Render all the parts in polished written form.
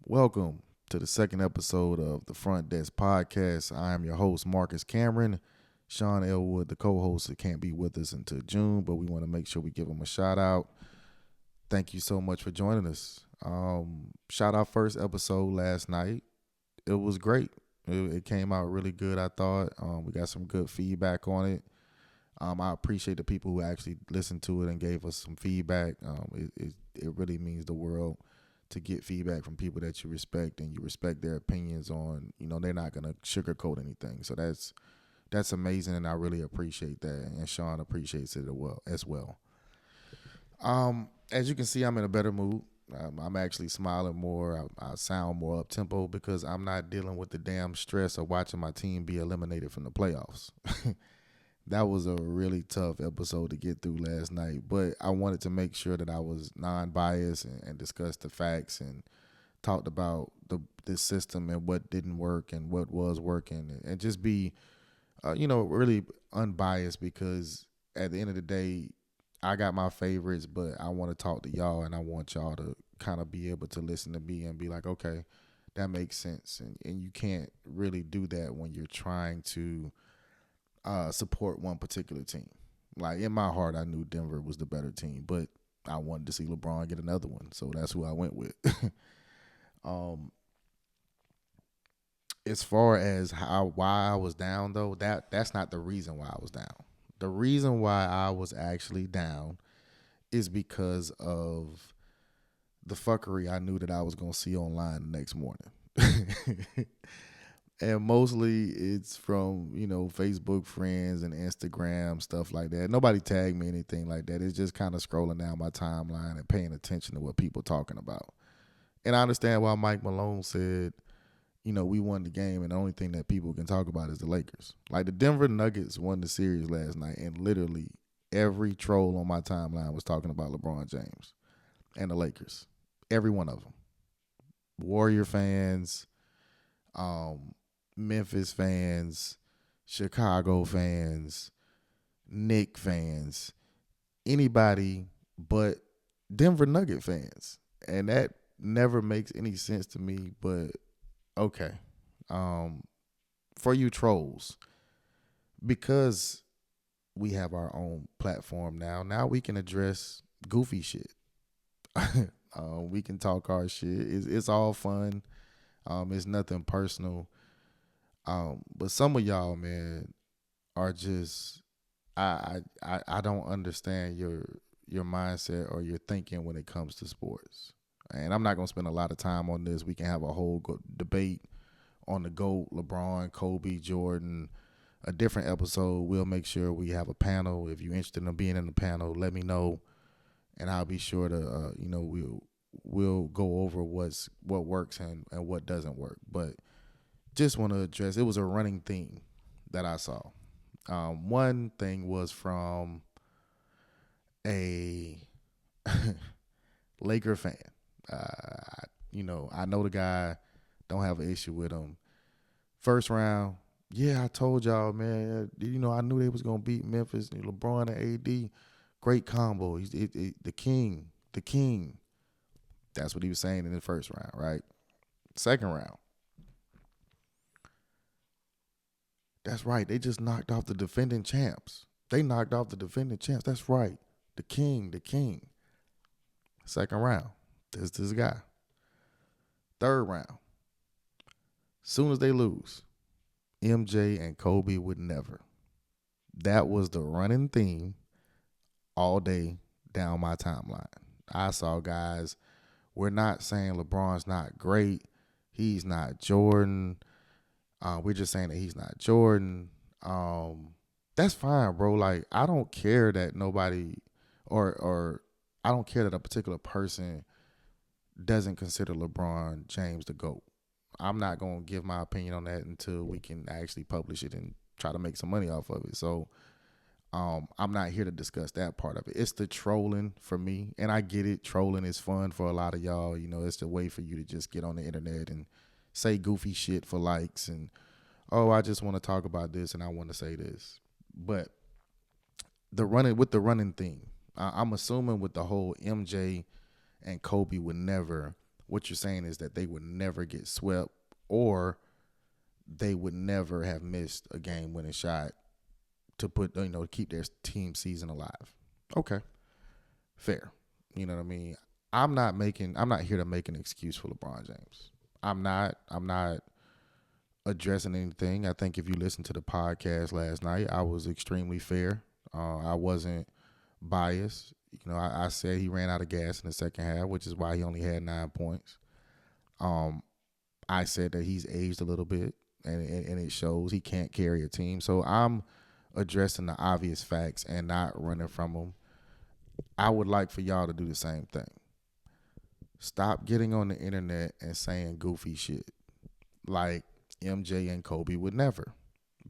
Welcome to the second episode of the Front Desk Podcast. I am your host, Marcus Cameron. Sean Elwood, the co-host, can't be with us until June, but we want to make sure we give him a shout out. Thank you so much for joining us. Shout out first episode last night. It was great. It came out really good, I thought. We got some good feedback on it. I appreciate the people who actually listened to it and gave us some feedback. It really means the world to get feedback from people that you respect and you respect their opinions on. They're not gonna sugarcoat anything. So that's amazing, and I really appreciate that. And Sean appreciates it as well. As you can see, I'm in a better mood. I'm actually smiling more. I sound more up tempo because I'm not dealing with the damn stress of watching my team be eliminated from the playoffs. That was a really tough episode to get through last night, but I wanted to make sure that I was non-biased and discussed the facts and talked about this system and what didn't work and what was working, and just be, really unbiased, because at the end of the day, I got my favorites, but I want to talk to y'all, and I want y'all to kind of be able to listen to me and be like, okay, that makes sense. And you can't really do that when you're trying to support one particular team. Like, in my heart, I knew Denver was the better team, but I wanted to see LeBron get another one, so that's who I went with. As far as why I was down, though, that's not the reason why I was down. The reason why I was actually down is because of the fuckery I knew that I was going to see online the next morning. And mostly it's from, Facebook friends and Instagram, stuff like that. Nobody tagged me, anything like that. It's just kind of scrolling down my timeline and paying attention to what people talking about. And I understand why Mike Malone said, we won the game, and the only thing that people can talk about is the Lakers. Like, the Denver Nuggets won the series last night, and literally every troll on my timeline was talking about LeBron James and the Lakers. Every one of them. Warrior fans, Memphis fans, Chicago fans, Knick fans, anybody but Denver Nugget fans. And that never makes any sense to me, but okay. For you trolls, because we have our own platform now we can address goofy shit. We can talk our shit. It's all fun. It's nothing personal. But some of y'all, man, are just I don't understand your mindset or your thinking when it comes to sports. And I'm not gonna spend a lot of time on this. We can have a whole debate on the GOAT, LeBron, Kobe, Jordan, a different episode. We'll make sure we have a panel. If you're interested in being in the panel, let me know, and I'll be sure to we'll go over what works and what doesn't work. But just want to address, it was a running theme that I saw. One thing was from a Laker fan. I know the guy, don't have an issue with him. First round, yeah, I told y'all, man. I knew they was gonna beat Memphis. LeBron and AD, great combo. He's the king. That's what he was saying in the first round, right? Second round, that's right. They just knocked off the defending champs. That's right. The king. Second round, this guy. Third round, soon as they lose, MJ and Kobe would never. That was the running theme all day down my timeline. I saw guys, we're not saying LeBron's not great. He's not Jordan. We're just saying that he's not Jordan. That's fine, bro. Like, I don't care that nobody or I don't care that a particular person doesn't consider LeBron James the GOAT. I'm not going to give my opinion on that until we can actually publish it and try to make some money off of it. So I'm not here to discuss that part of it. It's the trolling for me, and I get it. Trolling is fun for a lot of y'all. It's the way for you to just get on the internet and say goofy shit for likes and, oh, I just want to talk about this and I want to say this. But the running theme, I'm assuming with the whole MJ and Kobe would never what you're saying is that they would never get swept, or they would never have missed a game-winning shot to to keep their team season alive. Okay, fair. You know what I mean? I'm not here to make an excuse for LeBron James. I'm not addressing anything. I think if you listen to the podcast last night, I was extremely fair. I wasn't biased. I said he ran out of gas in the second half, which is why he only had 9 points. I said that he's aged a little bit, and it shows he can't carry a team. So I'm addressing the obvious facts and not running from them. I would like for y'all to do the same thing. Stop getting on the internet and saying goofy shit like MJ and Kobe would never.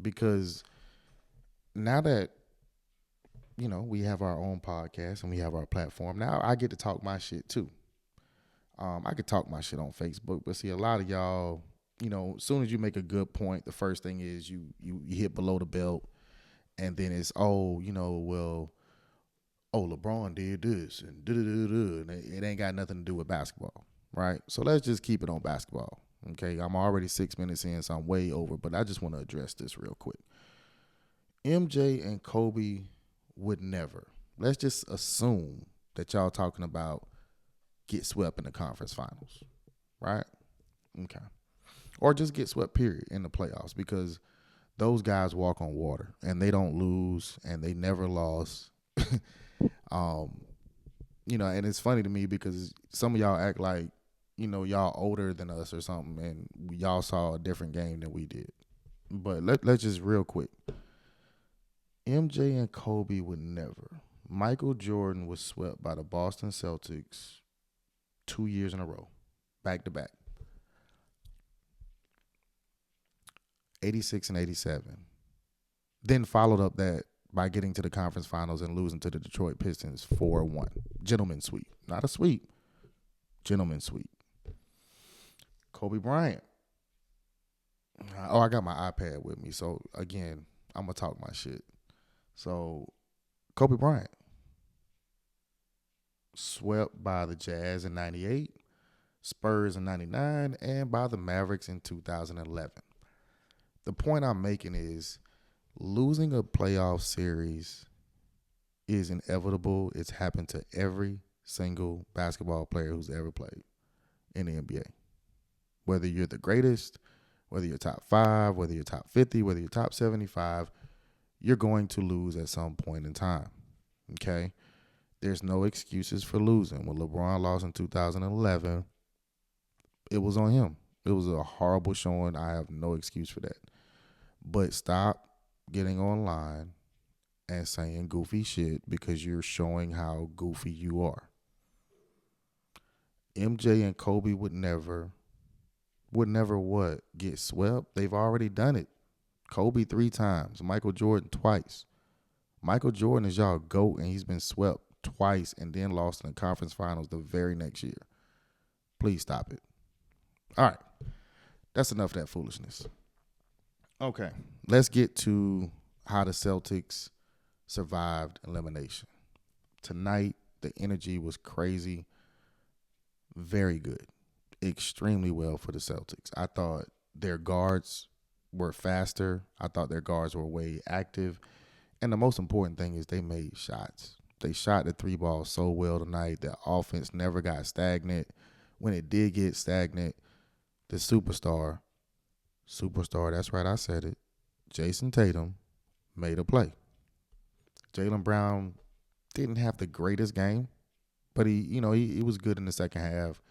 Because now that, we have our own podcast and we have our platform, now I get to talk my shit too. I could talk my shit on Facebook, but see, a lot of y'all, as soon as you make a good point, the first thing is you hit below the belt, and then it's, LeBron did this and and it ain't got nothing to do with basketball, right? So let's just keep it on basketball, okay? I'm already 6 minutes in, so I'm way over, but I just want to address this real quick. MJ and Kobe would never. Let's just assume that y'all talking about get swept in the conference finals, right? Okay. Or just get swept, period, in the playoffs, because those guys walk on water and they don't lose and they never lost. And it's funny to me because some of y'all act like, y'all older than us or something, and y'all saw a different game than we did. But let's just real quick. MJ and Kobe would never. Michael Jordan was swept by the Boston Celtics 2 years in a row, back to back. 86 and 87. Then followed up that by getting to the conference finals and losing to the Detroit Pistons 4-1. Gentleman's sweep. Not a sweep. Gentleman's sweep. Kobe Bryant. I got my iPad with me. So, again, I'm going to talk my shit. So, Kobe Bryant. Swept by the Jazz in 98, Spurs in 99, and by the Mavericks in 2011. The point I'm making is losing a playoff series is inevitable. It's happened to every single basketball player who's ever played in the NBA. Whether you're the greatest, whether you're top 5, whether you're top 50, whether you're top 75, you're going to lose at some point in time, okay? There's no excuses for losing. When LeBron lost in 2011, it was on him. It was a horrible showing. I have no excuse for that. But stop getting online and saying goofy shit because you're showing how goofy you are. MJ and Kobe would never what? Get swept? They've already done it. Kobe 3 times. Michael Jordan twice. Michael Jordan is y'all GOAT, and he's been swept twice and then lost in the conference finals the very next year. Please stop it. All right. That's enough of that foolishness. Okay. Let's get to how the Celtics survived elimination. Tonight, the energy was crazy. Very good. Extremely well for the Celtics. I thought their guards were faster. I thought their guards were way active. And the most important thing is they made shots. They shot the 3 ball so well tonight. The offense never got stagnant. When it did get stagnant, the superstar, that's right, I said it, Jason Tatum made a play. Jaylen Brown didn't have the greatest game, but he was good in the second half.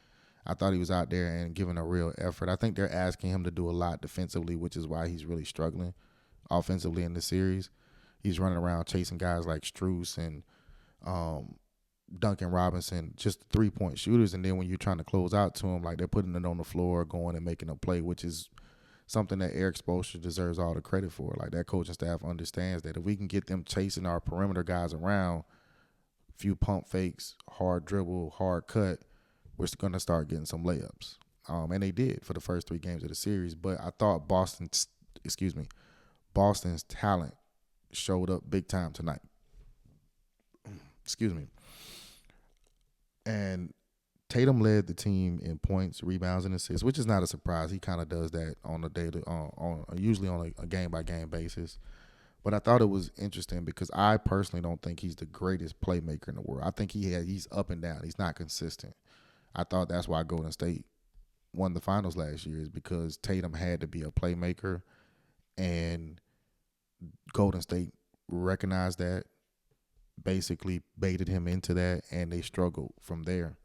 I thought he was out there and giving a real effort. I think they're asking him to do a lot defensively, which is why he's really struggling offensively in this series. He's running around chasing guys like Strus and Duncan Robinson, just 3-point shooters, and then when you're trying to close out to him, like they're putting it on the floor, going and making a play, which is something that Eric Spoelstra deserves all the credit for. Like that coaching staff understands that if we can get them chasing our perimeter guys around, few pump fakes, hard dribble, hard cut, we're going to start getting some layups. And they did for the first 3 games of the series. But I thought Boston's talent showed up big time tonight. And Tatum led the team in points, rebounds, and assists, which is not a surprise. He kind of does that on a daily, on usually on a game by game basis. But I thought it was interesting because I personally don't think he's the greatest playmaker in the world. I think he's up and down. He's not consistent. I thought that's why Golden State won the finals last year is because Tatum had to be a playmaker, and Golden State recognized that, basically baited him into that, and they struggled from there.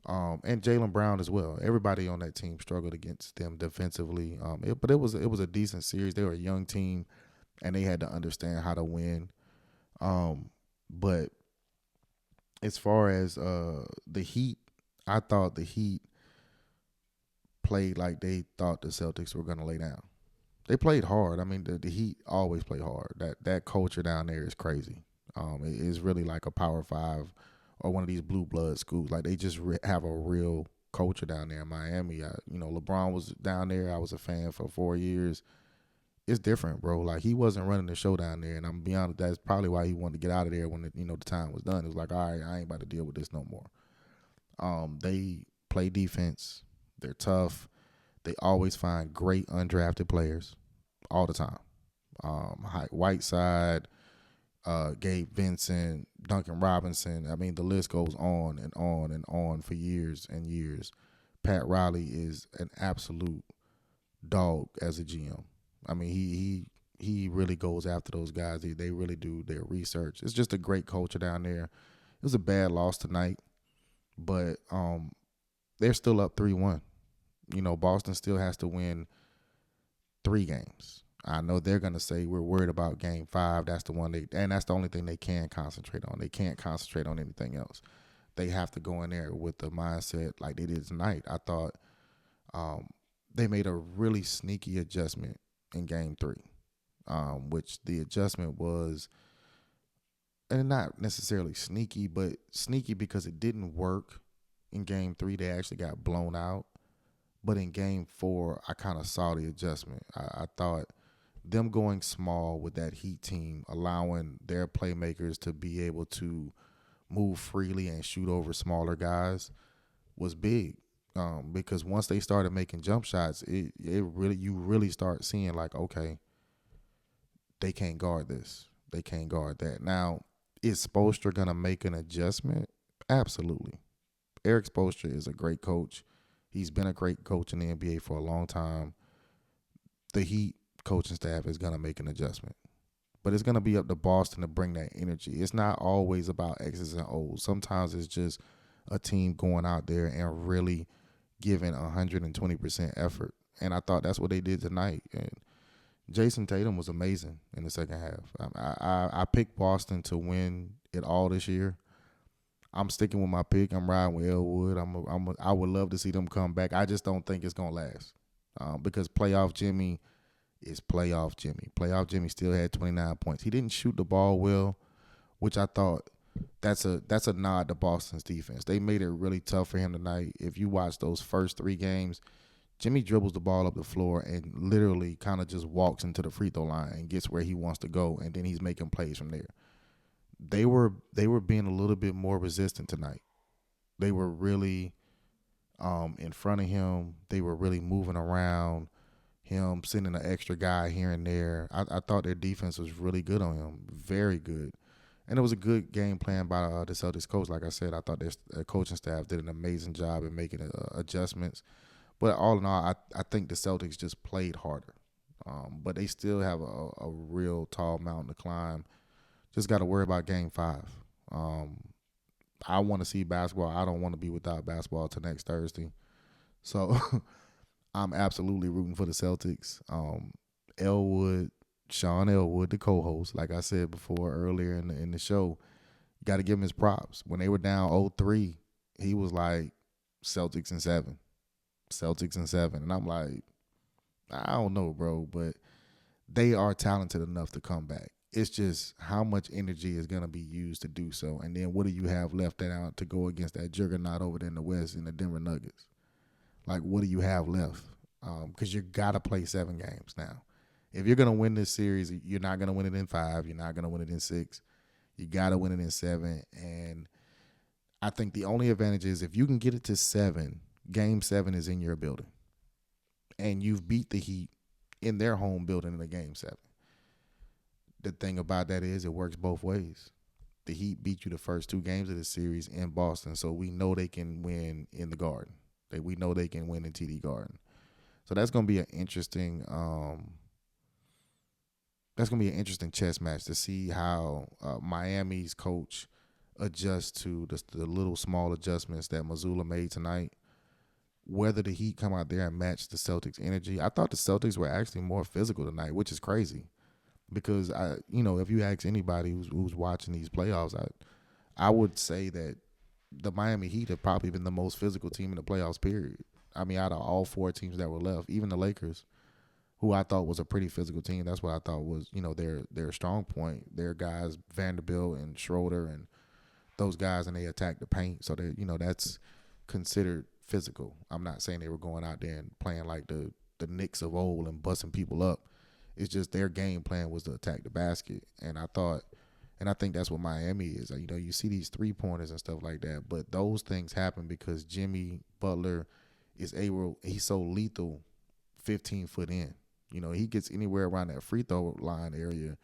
And Jaylen Brown as well. Everybody on that team struggled against them defensively. But it was a decent series. They were a young team, and they had to understand how to win. But as far as the Heat, I thought the Heat played like they thought the Celtics were going to lay down. They played hard. I mean, the Heat always play hard. That culture down there is crazy. It is really like a Power Five or one of these blue blood schools. Like they just have a real culture down there in Miami. LeBron was down there. I was a fan for 4 years. It's different, bro. Like he wasn't running the show down there, and I'm be honest, that's probably why he wanted to get out of there when the time was done. It was like, all right, I ain't about to deal with this no more. They play defense. They're tough. They always find great undrafted players all the time. Whiteside, Gabe Vincent, Duncan Robinson. I mean, the list goes on and on and on for years and years. Pat Riley is an absolute dog as a GM. I mean, he really goes after those guys. They really do their research. It's just a great culture down there. It was a bad loss tonight, but they're still up 3-1. Boston still has to win 3 games. I know they're going to say we're worried about game 5. That's the one and that's the only thing they can concentrate on. They can't concentrate on anything else. They have to go in there with the mindset like they did tonight. I thought they made a really sneaky adjustment in game 3, which the adjustment was, and not necessarily sneaky, but sneaky because it didn't work in game 3. They actually got blown out. But in game 4, I kind of saw the adjustment. I thought them going small with that Heat team, allowing their playmakers to be able to move freely and shoot over smaller guys was big. Because once they started making jump shots, you really start seeing like, okay, they can't guard this. They can't guard that. Now, is Spoelstra going to make an adjustment? Absolutely. Eric Spoelstra is a great coach. He's been a great coach in the NBA for a long time. The Heat coaching staff is going to make an adjustment. But it's going to be up to Boston to bring that energy. It's not always about X's and O's. Sometimes it's just a team going out there and really giving 120% effort. And I thought that's what they did tonight. And Jason Tatum was amazing in the second half. I picked Boston to win it all this year. I'm sticking with my pick. I'm riding with Elwood. I would love to see them come back. I just don't think it's going to last because playoff Jimmy is playoff Jimmy. Playoff Jimmy still had 29 points. He didn't shoot the ball well, which I thought that's a nod to Boston's defense. They made it really tough for him tonight. If you watch those first 3 games, Jimmy dribbles the ball up the floor and literally kind of just walks into the free throw line and gets where he wants to go, and then he's making plays from there. They were being a little bit more resistant tonight. They were really in front of him. They were really moving around him, sending an extra guy here and there. I thought their defense was really good on him, very good. And it was a good game plan by the Celtics coach. Like I said, I thought their coaching staff did an amazing job in making adjustments. But all in all, I think the Celtics just played harder. But they still have a real tall mountain to climb. Just got to worry about game 5. I want to see basketball. I don't want to be without basketball till next Thursday. So I'm absolutely rooting for the Celtics. Sean Elwood, the co-host, like I said before earlier in the show, got to give him his props. When they were down 0-3, he was like, Celtics in 7. Celtics in 7. And I'm like, I don't know, bro, but they are talented enough to come back. It's just how much energy is going to be used to do so. And then what do you have left out to go against that juggernaut over there in the West in the Denver Nuggets? Like, what do you have left? Because you got to play 7 games now. If you're going to win this series, you're not going to win it in 5. You're not going to win it in 6. You got to win it in 7. And I think the only advantage is if you can get it to 7, game 7 is in your building. And you've beat the Heat in their home building in a game 7. The thing about that is it works both ways. The Heat beat you the first 2 games of the series in Boston, so we know they can win in the Garden. We know they can win in TD Garden. So that's gonna be an interesting chess match to see how Miami's coach adjusts to the little small adjustments that Missoula made tonight. Whether the Heat come out there and match the Celtics' energy, I thought the Celtics were actually more physical tonight, which is crazy because if you ask anybody who's watching these playoffs, I would say that the Miami Heat have probably been the most physical team in the playoffs. Period. I mean, out of all 4 teams that were left, even the Lakers, who I thought was a pretty physical team. That's what I thought was, their strong point. Their guys, Vanderbilt and Schroeder and those guys, and they attack the paint. So that's considered physical. I'm not saying they were going out there and playing like the Knicks of old and busting people up. It's just their game plan was to attack the basket. And I think that's what Miami is. You see these 3-pointers and stuff like that, but those things happen because Jimmy Butler he's so lethal 15 foot in. He gets anywhere around that free throw line area.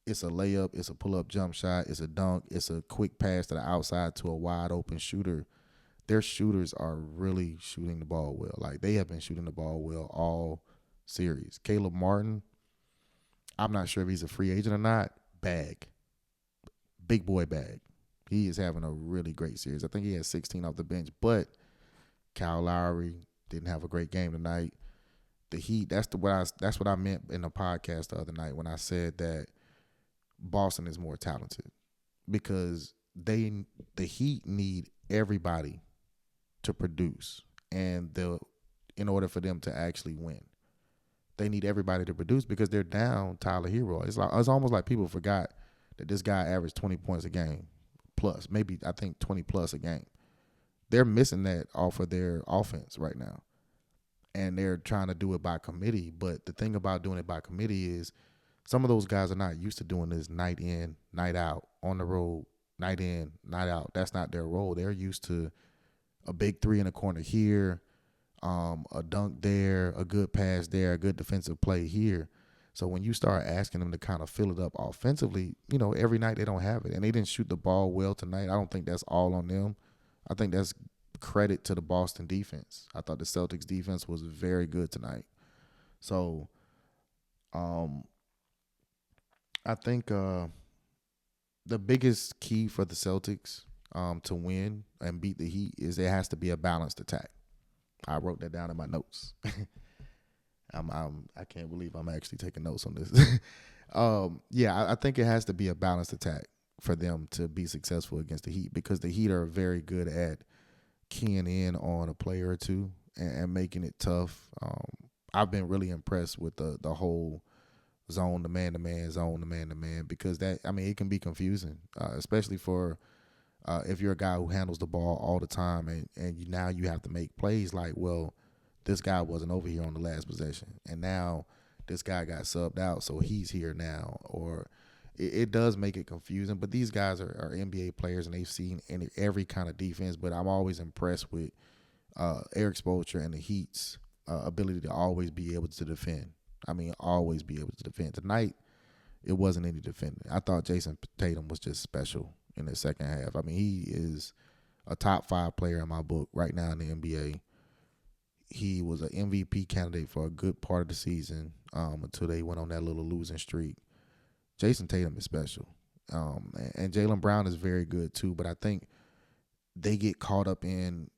It's a layup, it's a pull-up jump shot, it's a dunk, it's a quick pass to the outside to a wide-open shooter. Their shooters are really shooting the ball well. Like, they have been shooting the ball well all series. Caleb Martin, I'm not sure if he's a free agent or not. Big boy bag. He is having a really great series. I think he has 16 off the bench, but Kyle Lowry didn't have a great game tonight. The Heat, that's what I meant in the podcast the other night when I said that Boston is more talented because the Heat need everybody to produce, and in order for them to actually win, they need everybody to produce because they're down Tyler Hero. It's almost like people forgot that this guy averaged 20 points a game plus, maybe I think 20 plus a game. They're missing that off of their offense right now. And they're trying to do it by committee. But the thing about doing it by committee is some of those guys are not used to doing this night in, night out, on the road, night in, night out. That's not their role. They're used to a big 3 in the corner here, a dunk there, a good pass there, a good defensive play here. So when you start asking them to kind of fill it up offensively, every night they don't have it. And they didn't shoot the ball well tonight. I don't think that's all on them. I think that's credit to the Boston defense. I thought the Celtics defense was very good tonight. So I think the biggest key for the Celtics to win and beat the Heat is there has to be a balanced attack. I wrote that down in my notes. I can't believe I'm actually taking notes on this. I think it has to be a balanced attack for them to be successful against the Heat because the Heat are very good at keying in on a player or two and making it tough. I've been really impressed with the whole zone to man to man because it can be confusing, especially for if you're a guy who handles the ball all the time and now you have to make plays like, well, this guy wasn't over here on the last possession and now this guy got subbed out, so he's here now. Or it does make it confusing, but these guys are NBA players and they've seen every kind of defense. But I'm always impressed with Eric Spoelstra and the Heat's ability to always be able to defend. Always be able to defend. Tonight, it wasn't any defending. I thought Jason Tatum was just special in the second half. He is a top 5 player in my book right now in the NBA. He was an MVP candidate for a good part of the season until they went on that little losing streak. Jason Tatum is special. And Jaylen Brown is very good too, but I think they get caught up in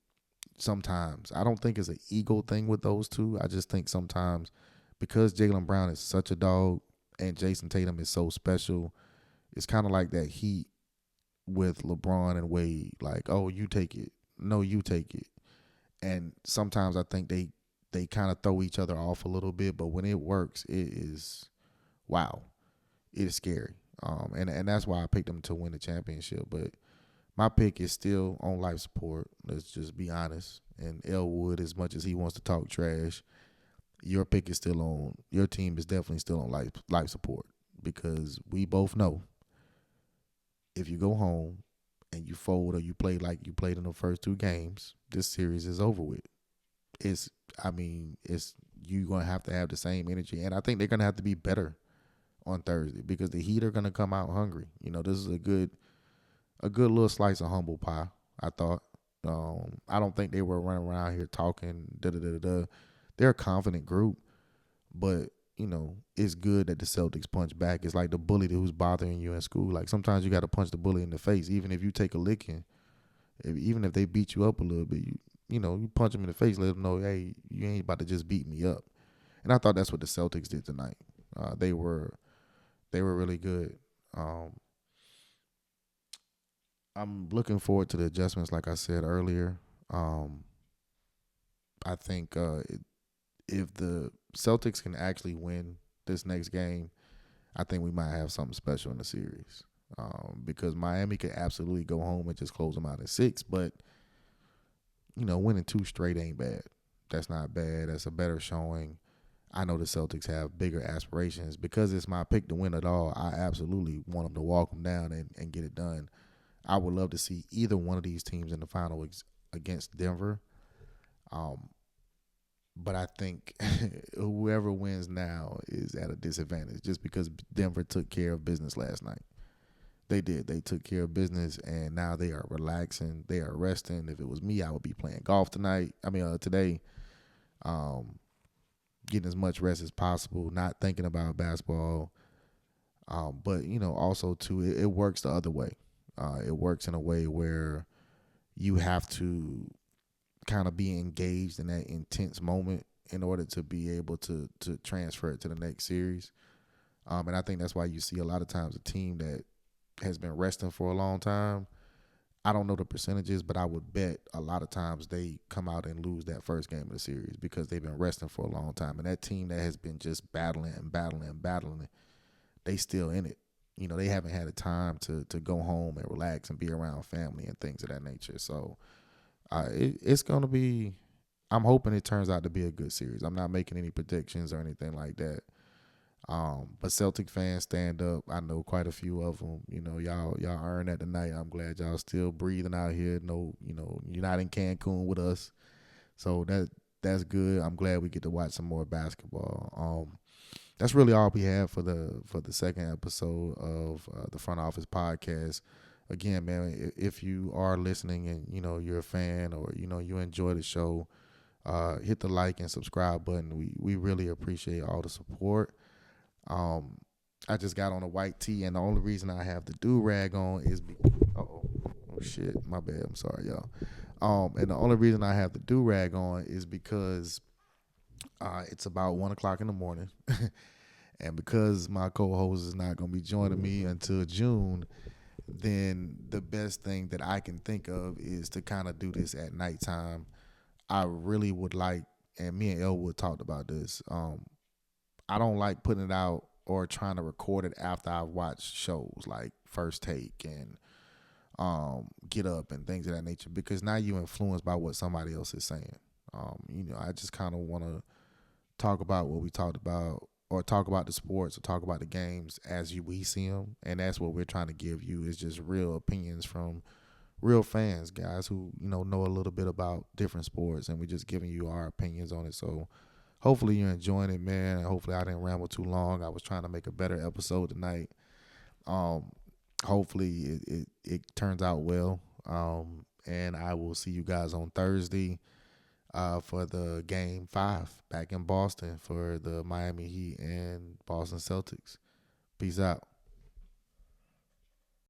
sometimes. I don't think it's an ego thing with those two. I just think sometimes because Jaylen Brown is such a dog and Jason Tatum is so special, it's kind of like that Heat with LeBron and Wade. Like, oh, you take it. No, you take it. And sometimes I think they kind of throw each other off a little bit, but when it works, it is, wow. It is scary. And that's why I picked them to win the championship. But my pick is still on life support. Let's just be honest. And Elwood, as much as he wants to talk trash, your pick is still on. Your team is definitely still on life support because we both know if you go home and you fold or you play like you played in the first two games, this series is over with. It's I mean, it's you're gonna have to have the same energy. And I think they're gonna have to be better on Thursday because the Heat are gonna come out hungry. This is a good little slice of humble pie, I thought. I don't think they were running around here talking da da da da. They're a confident group, but it's good that the Celtics punch back. It's like the bully who's bothering you in school. Like sometimes you got to punch the bully in the face, even if you take a licking. Even if they beat you up a little bit, you punch them in the face, let them know, hey, you ain't about to just beat me up. And I thought that's what the Celtics did tonight. They were really good. I'm looking forward to the adjustments, like I said earlier. I think if the Celtics can actually win this next game, I think we might have something special in the series. Because Miami could absolutely go home and just close them out at 6, but winning 2 straight ain't bad. That's not bad. That's a better showing. I know the Celtics have bigger aspirations. Because it's my pick to win it all, I absolutely want them to walk them down and get it done. I would love to see either one of these teams in the final against Denver. But I think whoever wins now is at a disadvantage just because Denver took care of business last night. They did. They took care of business, and now they are relaxing. They are resting. If it was me, I would be playing golf today, getting as much rest as possible, not thinking about basketball. But, also, too, it works the other way. It works in a way where you have to kind of be engaged in that intense moment in order to be able to transfer it to the next series. And I think that's why you see a lot of times a team that has been resting for a long time. I don't know the percentages, but I would bet a lot of times they come out and lose that first game of the series because they've been resting for a long time. And that team that has been just battling and battling and battling, they still in it. They haven't had a time to go home and relax and be around family and things of that nature. So it's going to be – I'm hoping it turns out to be a good series. I'm not making any predictions or anything like that. But Celtic fans, stand up. I know quite a few of them. Y'all earned that tonight. I'm glad y'all still breathing out here. No, you're not in Cancun with us. So that's good. I'm glad we get to watch some more basketball. That's really all we have for the second episode of the Front Office Podcast. Again, man, if you are listening and you're a fan or you enjoy the show, hit the like and subscribe button. We really appreciate all the support. I just got on a white tee, and the only reason I have the do-rag on is oh shit, my bad. I'm sorry, y'all. And the only reason I have the do-rag on is because it's about 1:00 in the morning, and because my co-host is not gonna be joining me until June, then the best thing that I can think of is to kind of do this at nighttime. I really would like, and me and Elwood talked about this. I don't like putting it out or trying to record it after I've watched shows like First Take and Get Up and things of that nature, because now you're influenced by what somebody else is saying. I just kind of want to talk about what we talked about, or talk about the sports, or talk about the games as we see them, and that's what we're trying to give you, is just real opinions from real fans, guys who know a little bit about different sports, and we're just giving you our opinions on it. So hopefully you're enjoying it, man. Hopefully I didn't ramble too long. I was trying to make a better episode tonight. Hopefully it turns out well. And I will see you guys on Thursday for the Game 5 back in Boston for the Miami Heat and Boston Celtics. Peace out.